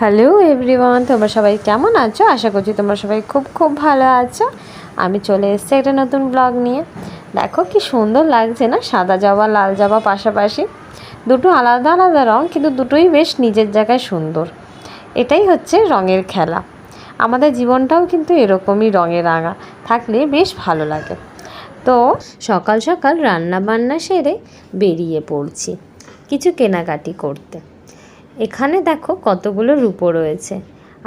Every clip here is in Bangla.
হ্যালো এভরিওয়ান, তোমরা সবাই কেমন আছো? আশা করছি তোমরা সবাই খুব খুব ভালো আছো। আমি চলে এসেছি একটা নতুন ব্লগ নিয়ে। দেখো কি সুন্দর লাগছে না, সাদা জবা লাল জবা পাশাপাশি, দুটো আলাদা আলাদা রঙ, কিন্তু দুটোই বেশ নিজের জায়গায় সুন্দর। এটাই হচ্ছে রঙের খেলা। আমাদের জীবনটাও কিন্তু এরকমই রঙে রাঙা থাকলে বেশ ভালো লাগে। তো সকাল সকাল রান্না বান্না সেরে বেরিয়ে পড়ছি কিছু কেনাকাটি করতে। এখানে দেখো কতগুলো রূপো রয়েছে।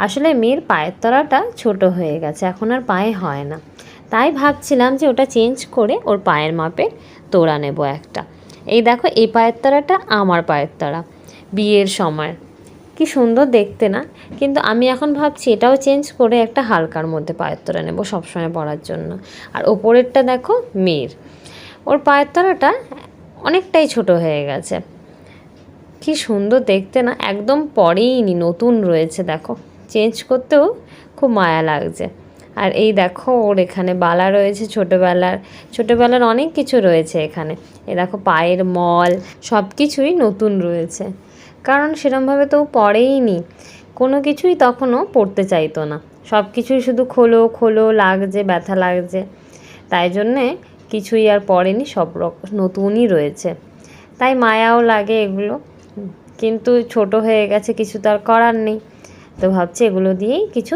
আসলে মেয়ের পায়ের তলাটা ছোট হয়ে গেছে, এখন আর পায়ে হয় না, তাই ভাবছিলাম যে ওটা চেঞ্জ করে ওর পায়ের মাপে তোড়া নেব একটা। এই দেখো, এই পায়ের তলাটা আমার পায়ের তলা বিয়ের সময়, কি সুন্দর দেখতে না? কিন্তু আমি এখন ভাবছি এটাও চেঞ্জ করে একটা হালকার মধ্যে পায়ের তলা নেব সবসময় পরার জন্য। আর ওপরেরটা দেখো মেয়ের, ওর পায়ের তলাটা অনেকটাই ছোট হয়ে গেছে, কি সুন্দর দেখতে না? একদম পরেইনি, নতুন রয়েছে। দেখো চেঞ্জ করতেও খুব মায়া লাগছে। আর এই দেখো ওর এখানে বালা রয়েছে, ছোটোবেলার অনেক কিছু রয়েছে এখানে। এ দেখো পায়ের মল, সব কিছুই নতুন রয়েছে, কারণ সেরমভাবে তো পরেইনি কোনো কিছুই, তখনও পড়তে চাইতো না। সব কিছুই শুধু খোলো খোলো লাগছে, ব্যথা লাগছে, তাই জন্যে কিছুই আর পড়েনি, সব নতুনই রয়েছে, তাই মায়াও লাগে এগুলো। কিন্তু ছোট হয়ে গেছে, কিছু তো আর করার নেই। তো ভাবছি এগুলো দিয়েই কিছু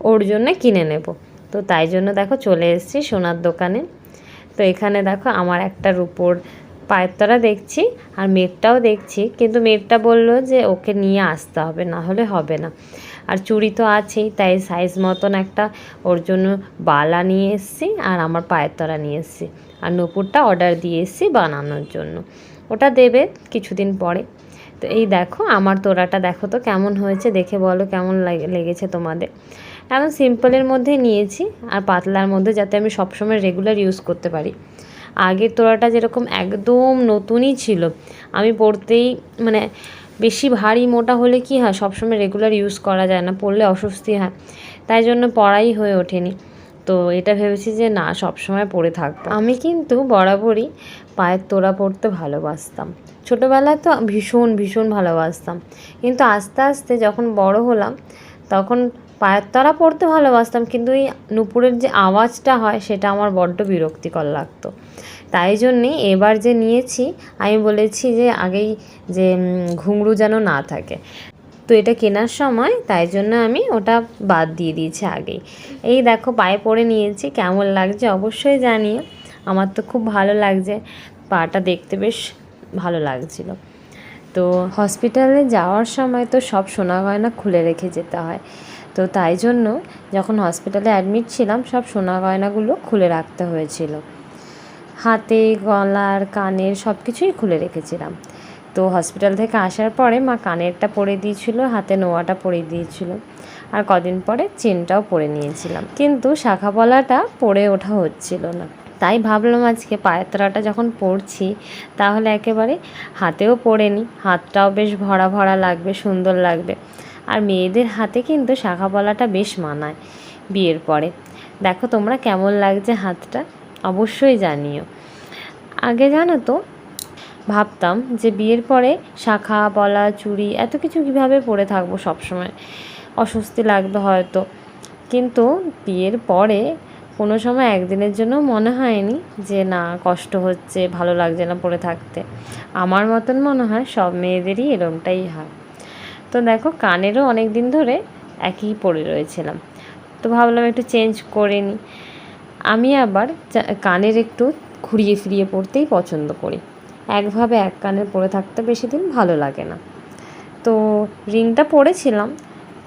ওর জন্য কিনে নেব। তো তাই জন্য দেখো চলে এসেছি সোনার দোকানে। তো এখানে দেখো আমার একটা রূপোর পায়ের তলা দেখছি, আর মেয়েরটাও দেখছি, কিন্তু মেয়েরটা বললো যে ওকে নিয়ে আসতে হবে, না হলে হবে না। আর চুড়ি তো আছেই, তাই সাইজ মতন একটা ওর জন্য বালা নিয়ে এসেছি, আর আমার পায়ের তলা নিয়ে এসেছি। আর নূপুরটা অর্ডার দিয়ে এসেছি বানানোর জন্য, ওটা দেবে কিছুদিন পরে। তো এই দেখো আমার তোড়াটা দেখো তো কেমন হয়েছে, দেখে বলো কেমন লেগেছে তোমাদের। এখন সিম্পলের মধ্যে নিয়েছি, আর পাতলার মধ্যে, যাতে আমি সবসময় রেগুলার ইউজ করতে পারি। আগের তোড়াটা যেরকম একদম নতুনই ছিল, আমি পরতেই মানে বেশি ভারী মোটা হলে কি হয়, সবসময় রেগুলার ইউজ করা যায় না, পরলে অস্বস্তি হয়, তাই জন্য পরাই হয়ে ওঠেনি। তো এটা ভেবেছি যে না, সবসময় পরে থাকবো। আমি কিন্তু বরাবরই পায়ের তোড়া পরতে ভালোবাসতাম, ছোটোবেলায় তো ভীষণ ভীষণ ভালোবাসতাম, কিন্তু আস্তে আস্তে যখন বড় হলাম তখন পায়ের তলা পরতে ভালোবাসতাম, কিন্তু এই নূপুরের যে আওয়াজটা হয় সেটা আমার বড্ড বিরক্তিকর লাগতো। তাই জন্যে এবার যে নিয়েছি, আমি বলেছি যে আগেই যে ঘুঙরু যেন না থাকে, তো এটা কেনার সময় তাই জন্য আমি ওটা বাদ দিয়ে দিয়েছি আগেই। এই দেখো পায়ে পরে নিয়েছি, কেমন লাগছে অবশ্যই জানিও। আমার তো খুব ভালো লাগছে, পাটা দেখতে বেশ ভালো লাগছিল। তো হসপিটালে যাওয়ার সময় তো সব সোনা গয়না খুলে রেখে যেতে হয়, তো তাই জন্য যখন হসপিটালে অ্যাডমিট ছিলাম সব সোনা গয়নাগুলো খুলে রাখতে হয়েছিল, হাতে গলার কানের সব কিছুই খুলে রেখেছিলাম। তো হসপিটাল থেকে আসার পরে মা কানেরটা পরে দিয়েছিল, হাতে নোয়াটা পরে দিয়েছিল, আর কদিন পরে চেনটাও পরে নিয়েছিলাম, কিন্তু শাখা পলাটা পরে ওঠা হচ্ছিল না। তাই ভাবলাম আজকে পায়ের তলাটা যখন পরছি তাহলে একেবারে হাতেও পরে নিই, হাতটাও বেশ ভরা ভরা লাগবে, সুন্দর লাগবে। আর মেয়েদের হাতে কিন্তু শাখা পলাটা বেশ মানায় বিয়ের পরে। দেখো তোমরা কেমন লাগছে হাতটা, অবশ্যই জানিও। আগে জানো তো ভাবতাম যে বিয়ের পরে শাখা পলা চুড়ি এত কিছু কীভাবে পরে থাকবো সবসময়, অস্বস্তি লাগবে হয়তো, কিন্তু বিয়ের পরে কোনো সময় একদিনের জন্য মনে হয়নি যে না কষ্ট হচ্ছে, ভালো লাগছে না পরে থাকতে। আমার মতন মনে হয় সব মেয়েদেরই এরমটাই হয়। তো দেখো কানেরও অনেক দিন ধরে একই পরে রয়েছিলাম, তো ভাবলাম একটু চেঞ্জ করে নিই। আমি আবার কানের একটু ঘুরিয়ে ফিরিয়ে পরতেই পছন্দ করি, একভাবে এক কানের পরে থাকতে বেশি দিন ভালো লাগে না। তো রিংটা পরেছিলাম,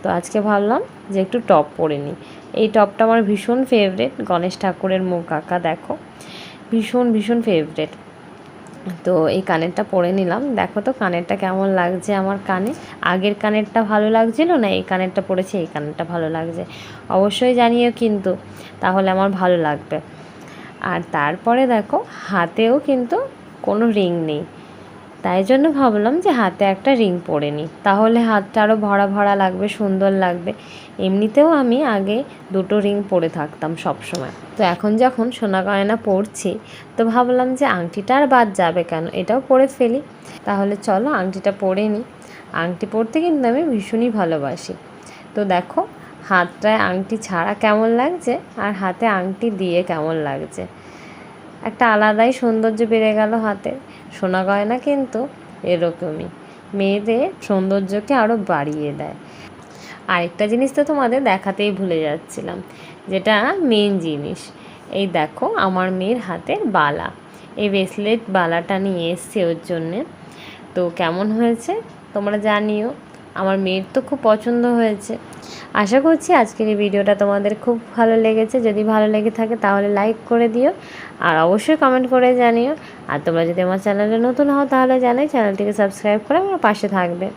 তো আজকে ভাবলাম যে একটু টপ পরে নিই। এই টপটা আমার ভীষণ ফেভারেট, গণেশ ঠাকুরের মুখ আঁকা, দেখো ভীষণ ভীষণ ফেভারেট। তো এই কানেরটা পরে নিলাম, দেখো তো কানেরটা কেমন লাগছে আমার কানে। আগের কানেরটা ভালো লাগছিল না, এই কানেরটা পরেছি, এই কানেরটা ভালো লাগছে অবশ্যই জানিও কিন্তু, তাহলে আমার ভালো লাগবে। আর তারপরে দেখো হাতেও কিন্তু কোনো রিং নেই, তাই জন্য ভাবলাম যে হাতে একটা রিং পরে নিই, তাহলে হাতটা আরও ভরা ভরা লাগবে, সুন্দর লাগবে। এমনিতেও আমি আগে দুটো রিং পরে থাকতাম সব সময়, তো এখন যখন সোনা গয়না পরছি তো ভাবলাম যে আংটিটা আর বাদ যাবে কেন, এটাও পরে ফেলি। তাহলে চলো আংটিটা পরে নিই। আংটি পরতে কিন্তু আমি ভীষণই ভালোবাসি। তো দেখো হাতটায় আংটি ছাড়া কেমন লাগছে আর হাতে আংটি দিয়ে কেমন লাগছে, একটা আলাদাই সৌন্দর্য বেড়ে গেল হাতে। সোনা গয়না কিন্তু এরকমই মেয়েদের সৌন্দর্যকে আরও বাড়িয়ে দেয়। আরেকটা জিনিস তো তোমাদের দেখাতেই ভুলে যাচ্ছিলাম, যেটা মেন জিনিস। এই দেখো আমার মেয়ের হাতের বালা, এই ব্রেসলেট বালাটা নিয়ে এসছে ওর জন্যে। তো কেমন হয়েছে তোমরা জানিও, আমার মেয়ের তো খুব পছন্দ হয়েছে। আশা করছি আজকের এই ভিডিওটা তোমাদের খুব ভালো লেগেছে। যদি ভালো লেগে থাকে তাহলে লাইক করে দিও, আর অবশ্যই কমেন্ট করে জানিও। আর তোমরা যদি আমার চ্যানেলে নতুন হও তাহলে জানাই চ্যানেলটিকে সাবস্ক্রাইব করে আমার পাশে থাকবে।